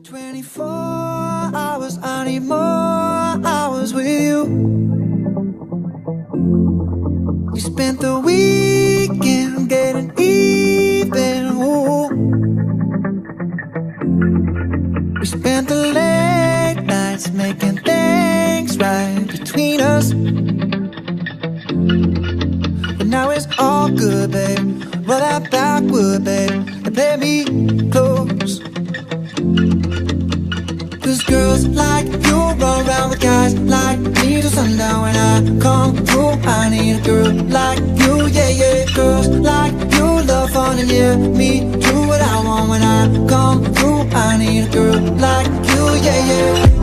24 hours, I need more hours with you. We spent the weekend getting even, ooh. We spent the late nights making things right between us. But now it's all good, babe. Roll that backward, babe, and play me close. Cause girls like you run around with guys like me till sundown. When I come through, I need a girl like you, yeah, yeah. Girls like you love fun and yeah, me do what I want. When I come through, I need a girl like you, yeah, yeah.